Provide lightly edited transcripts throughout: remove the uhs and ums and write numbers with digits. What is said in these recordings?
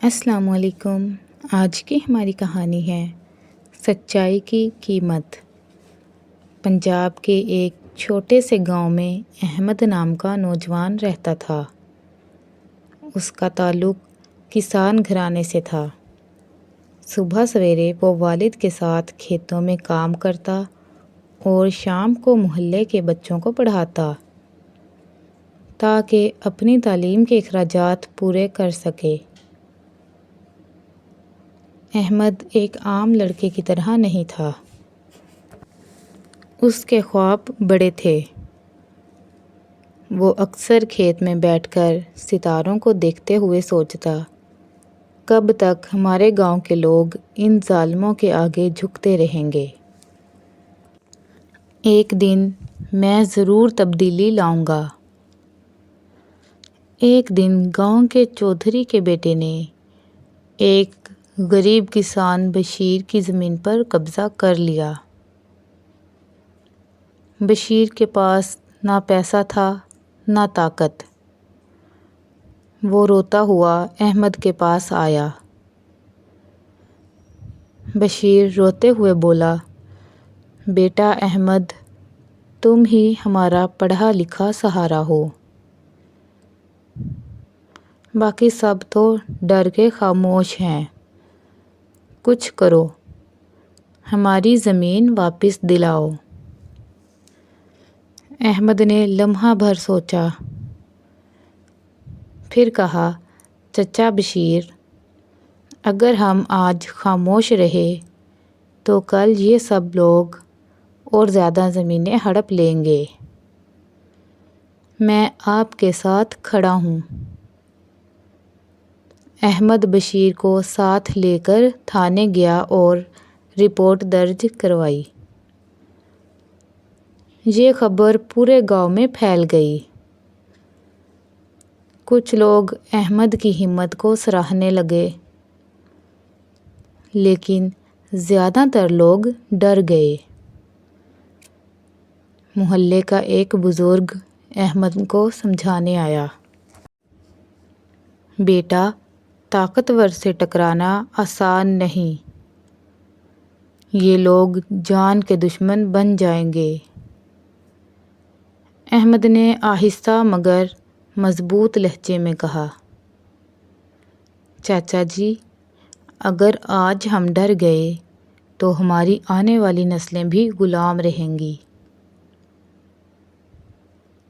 السلام علیکم۔ آج کی ہماری کہانی ہے سچائی کی قیمت۔ پنجاب کے ایک چھوٹے سے گاؤں میں احمد نام کا نوجوان رہتا تھا۔ اس کا تعلق کسان گھرانے سے تھا۔ صبح سویرے وہ والد کے ساتھ کھیتوں میں کام کرتا اور شام کو محلے کے بچوں کو پڑھاتا تاکہ اپنی تعلیم کے اخراجات پورے کر سکے۔ احمد ایک عام لڑکے کی طرح نہیں تھا۔ اس کے خواب بڑے تھے۔ وہ اکثر کھیت میں بیٹھ کر ستاروں کو دیکھتے ہوئے سوچتا، کب تک ہمارے گاؤں کے لوگ ان ظالموں کے آگے جھکتے رہیں گے؟ ایک دن میں ضرور تبدیلی لاؤں گا۔ ایک دن گاؤں کے چودھری کے بیٹے نے ایک غریب کسان بشیر کی زمین پر قبضہ کر لیا۔ بشیر کے پاس نہ پیسہ تھا نہ طاقت۔ وہ روتا ہوا احمد کے پاس آیا۔ بشیر روتے ہوئے بولا، بیٹا احمد، تم ہی ہمارا پڑھا لکھا سہارا ہو۔ باقی سب تو ڈر کے خاموش ہیں۔ کچھ کرو، ہماری زمین واپس دلاؤ۔ احمد نے لمحہ بھر سوچا، پھر کہا، چچا بشیر، اگر ہم آج خاموش رہے تو کل یہ سب لوگ اور زیادہ زمینیں ہڑپ لیں گے۔ میں آپ کے ساتھ کھڑا ہوں۔ احمد بشیر کو ساتھ لے کر تھانے گیا اور رپورٹ درج کروائی۔ یہ خبر پورے گاؤں میں پھیل گئی۔ کچھ لوگ احمد کی ہمت کو سراہنے لگے، لیکن زیادہ تر لوگ ڈر گئے۔ محلے کا ایک بزرگ احمد کو سمجھانے آیا، بیٹا، طاقتور سے ٹکرانا آسان نہیں۔ یہ لوگ جان کے دشمن بن جائیں گے۔ احمد نے آہستہ مگر مضبوط لہجے میں کہا، چاچا جی، اگر آج ہم ڈر گئے تو ہماری آنے والی نسلیں بھی غلام رہیں گی۔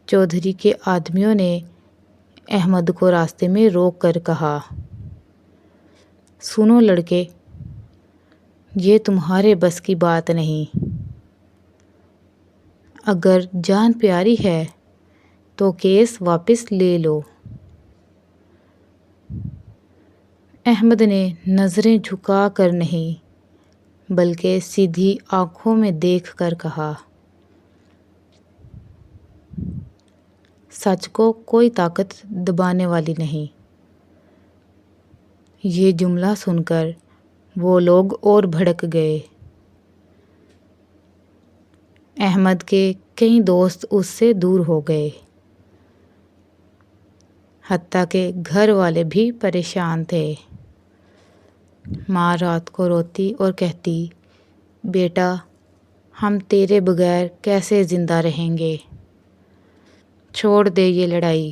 چودھری کے آدمیوں نے احمد کو راستے میں روک کر کہا، سنو لڑکے، یہ تمہارے بس کی بات نہیں۔ اگر جان پیاری ہے تو کیس واپس لے لو۔ احمد نے نظریں جھکا کر نہیں بلکہ سیدھی آنکھوں میں دیکھ کر کہا، سچ کو کوئی طاقت دبانے والی نہیں۔ یہ جملہ سن کر وہ لوگ اور بھڑک گئے۔ احمد کے کئی دوست اس سے دور ہو گئے، حتیٰ کہ گھر والے بھی پریشان تھے۔ ماں رات کو روتی اور کہتی، بیٹا، ہم تیرے بغیر کیسے زندہ رہیں گے؟ چھوڑ دے یہ لڑائی۔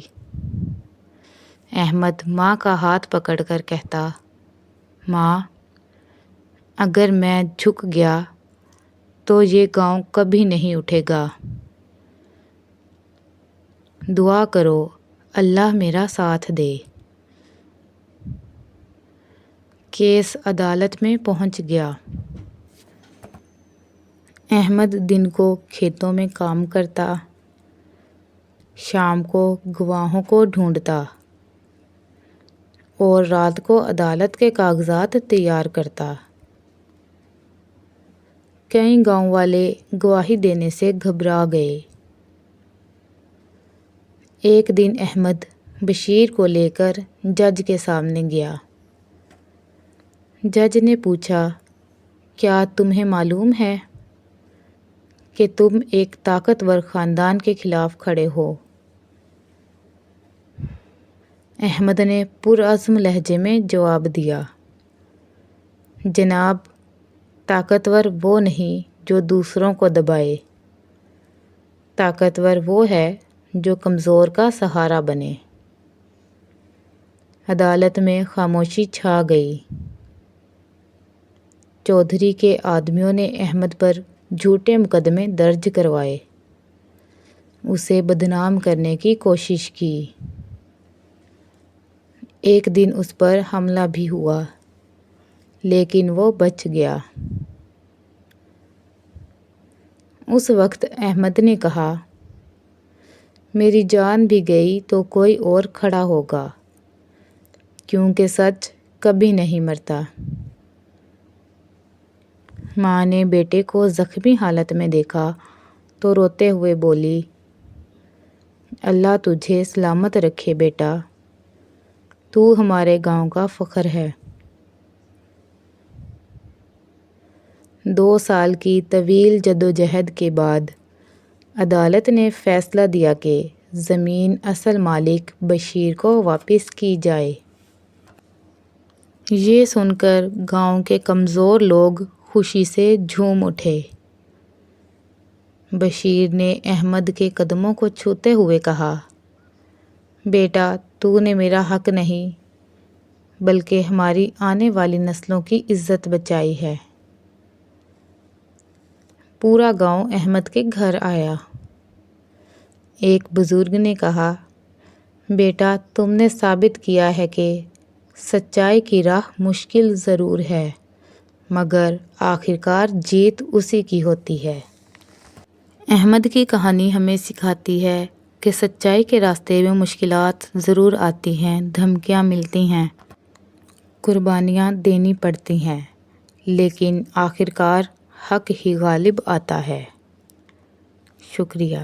احمد ماں کا ہاتھ پکڑ کر کہتا، ماں، اگر میں جھک گیا تو یہ گاؤں کبھی نہیں اٹھے گا۔ دعا کرو اللہ میرا ساتھ دے۔ کیس عدالت میں پہنچ گیا۔ احمد دن کو کھیتوں میں کام کرتا، شام کو گواہوں کو ڈھونڈتا اور رات کو عدالت کے کاغذات تیار کرتا۔ کئی گاؤں والے گواہی دینے سے گھبرا گئے۔ ایک دن احمد بشیر کو لے کر جج کے سامنے گیا۔ جج نے پوچھا، کیا تمہیں معلوم ہے کہ تم ایک طاقتور خاندان کے خلاف کھڑے ہو؟ احمد نے پرعزم لہجے میں جواب دیا، جناب، طاقتور وہ نہیں جو دوسروں کو دبائے، طاقتور وہ ہے جو کمزور کا سہارا بنے۔ عدالت میں خاموشی چھا گئی۔ چودھری کے آدمیوں نے احمد پر جھوٹے مقدمے درج کروائے، اسے بدنام کرنے کی کوشش کی۔ ایک دن اس پر حملہ بھی ہوا، لیکن وہ بچ گیا۔ اس وقت احمد نے کہا، میری جان بھی گئی تو کوئی اور کھڑا ہوگا، کیونکہ سچ کبھی نہیں مرتا۔ ماں نے بیٹے کو زخمی حالت میں دیکھا تو روتے ہوئے بولی، اللہ تجھے سلامت رکھے بیٹا، تو ہمارے گاؤں کا فخر ہے۔ 2 سال کی طویل جدوجہد کے بعد عدالت نے فیصلہ دیا کہ زمین اصل مالک بشیر کو واپس کی جائے۔ یہ سن کر گاؤں کے کمزور لوگ خوشی سے جھوم اٹھے۔ بشیر نے احمد کے قدموں کو چھوتے ہوئے کہا، بیٹا، تو نے میرا حق نہیں بلکہ ہماری آنے والی نسلوں کی عزت بچائی ہے۔ پورا گاؤں احمد کے گھر آیا۔ ایک بزرگ نے کہا، بیٹا، تم نے ثابت کیا ہے کہ سچائی کی راہ مشکل ضرور ہے، مگر آخرکار جیت اسی کی ہوتی ہے۔ احمد کی کہانی ہمیں سکھاتی ہے کہ سچائی کے راستے میں مشکلات ضرور آتی ہیں، دھمکیاں ملتی ہیں، قربانیاں دینی پڑتی ہیں، لیکن آخرکار حق ہی غالب آتا ہے۔ شکریہ۔